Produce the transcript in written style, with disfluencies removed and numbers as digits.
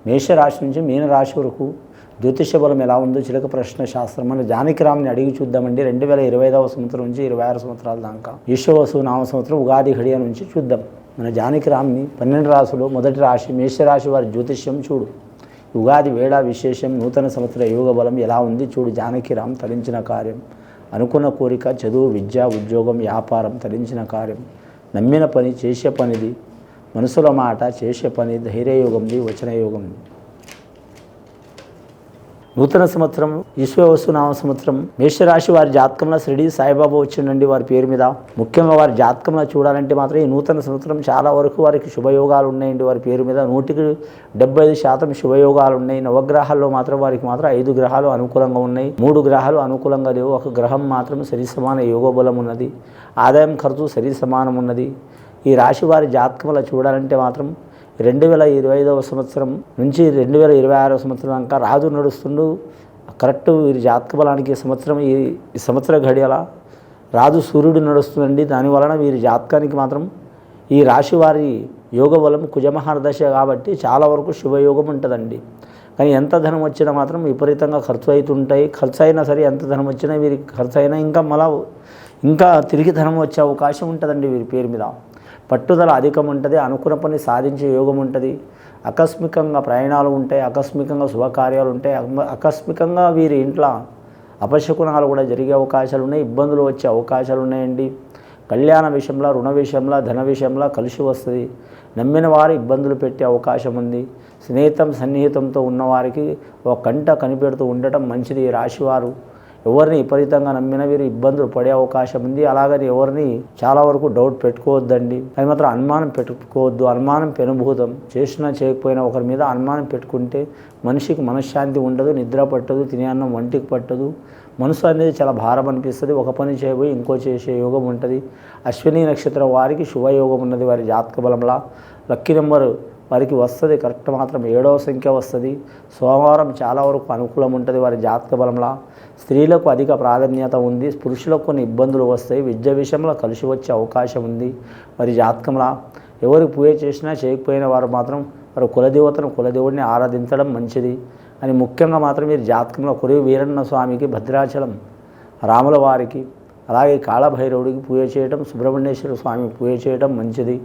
మేషరాశి నుంచి మీనరాశి వరకు జ్యోతిష బలం ఎలా ఉందో చిలక ప్రశ్న శాస్త్రం మన జానకిరామ్ని అడిగి చూద్దామండి. 2025వ సంవత్సరం నుంచి 26 సంవత్సరాల దాకా ఈశ్వవసు నామ సంవత్సరం ఉగాది ఘడియ నుంచి చూద్దాం. మన జానకిరామ్ని 12 రాశులు మొదటి రాశి మేషరాశి వారి జ్యోతిష్యం చూడు. ఉగాది వేళ విశేషం, నూతన సంవత్సర యోగ బలం ఎలా ఉంది చూడు. జానకిరామ్ తరించిన కార్యం, అనుకున్న కోరిక, చదువు, విద్య, ఉద్యోగం, వ్యాపారం, తరించిన కార్యం, నమ్మిన పని, చేసే పనిది, మనసుల మాట, చేసే పని, ధైర్యయోగంది, వచనయోగంది. నూతన సంవత్సరం ఈశ్వవసు నామ సంవత్సరం మేషరాశి వారి జాతకంలో షిరిడి సాయిబాబా వచ్చిండండి వారి పేరు మీద. ముఖ్యంగా వారి జాతకంలో చూడాలంటే మాత్రం ఈ నూతన సంవత్సరం చాలా వరకు వారికి శుభయోగాలు ఉన్నాయండి. వారి పేరు మీద 100% శుభయోగాలు ఉన్నాయి. నవగ్రహాల్లో మాత్రం వారికి మాత్రం 5 గ్రహాలు అనుకూలంగా ఉన్నాయి, 3 గ్రహాలు అనుకూలంగా లేవు. ఒక గ్రహం మాత్రం సరి సమాన యోగబలం ఉన్నది, ఆదాయం ఖర్చు సరి సమానం ఉన్నది. ఈ రాశి వారి జాతకంలో చూడాలంటే మాత్రం 2025వ సంవత్సరం నుంచి 2026వ సంవత్సరం దాకా రాజు నడుస్తుండు. కరెక్ట్ వీరి జాతక బలానికి ఈ సంవత్సర ఘడియల రాజు సూర్యుడు నడుస్తుందండి. దానివలన వీరి జాతకానికి మాత్రం ఈ రాశి వారి యోగ బలం కుజమహారదశ కాబట్టి చాలా వరకు శుభయోగం ఉంటుందండి. కానీ ఎంత ధనం వచ్చినా మాత్రం విపరీతంగా ఖర్చు అవుతుంటాయి. ఖర్చు అయినా సరే ఎంత ధనం వచ్చినా వీరికి ఖర్చు అయినా ఇంకా తిరిగి ధనం వచ్చే అవకాశం ఉంటుందండి. వీరి పేరు మీద పట్టుదల అధికం ఉంటుంది, అనుకున్న పని సాధించే యోగం ఉంటుంది. ఆకస్మికంగా ప్రయాణాలు ఉంటాయి, ఆకస్మికంగా శుభకార్యాలు ఉంటాయి, ఆకస్మికంగా వీరి ఇంట్లో అపశకునాలు కూడా జరిగే అవకాశాలు ఉన్నాయి, ఇబ్బందులు వచ్చే అవకాశాలు ఉన్నాయండి. కళ్యాణ విషయంలో, రుణ విషయంలో, ధన విషయంలో కలిసి వస్తుంది. నమ్మిన వారు ఇబ్బందులు పెట్టే అవకాశం ఉంది. సన్నిహితంతో ఉన్నవారికి ఒక కంట కనిపెడుతూ ఉండటం మంచిది. ఈ రాశివారు ఎవరిని విపరీతంగా నమ్మిన వీరు ఇబ్బందులు పడే అవకాశం ఉంది. అలాగని ఎవరిని చాలా వరకు డౌట్ పెట్టుకోవద్దండి. అది మాత్రం అనుమానం పెట్టుకోవద్దు. అనుమానం పెనుభూతం. చేసినా చేయకపోయినా ఒకరి మీద అనుమానం పెట్టుకుంటే మనిషికి మనశ్శాంతి ఉండదు, నిద్ర పట్టదు, తినే అన్నం వంటికి పట్టదు. మనసు అనేది చాలా భారం అనిపిస్తుంది. ఒక పని చేయబోయి ఇంకో చేసే యోగం ఉంటుంది. అశ్విని నక్షత్రం వారికి శుభయోగం ఉన్నది. వారి జాతక బలంలా లక్కీ నెంబరు వారికి వస్తుంది. కరెక్ట్ మాత్రం 7వ సంఖ్య వస్తుంది. సోమవారం చాలా వరకు అనుకూలం ఉంటుంది వారి జాతక బలంలా. స్త్రీలకు అధిక ప్రాధాన్యత ఉంది. పురుషులకు కొన్ని ఇబ్బందులు వస్తాయి. విద్య విషయంలో కలిసి వచ్చే అవకాశం ఉంది. వారి జాతకంలా ఎవరికి పూజ చేసినా చేయకపోయిన వారు మాత్రం వారి కులదేవుడిని ఆరాధించడం మంచిది అని ముఖ్యంగా మాత్రం వీరి జాతకంలో కొరివి వీరన్న స్వామికి, భద్రాచలం రాముల వారికి, అలాగే కాళభైరవుడికి పూజ చేయడం, సుబ్రహ్మణ్యేశ్వర స్వామికి పూజ చేయడం మంచిది.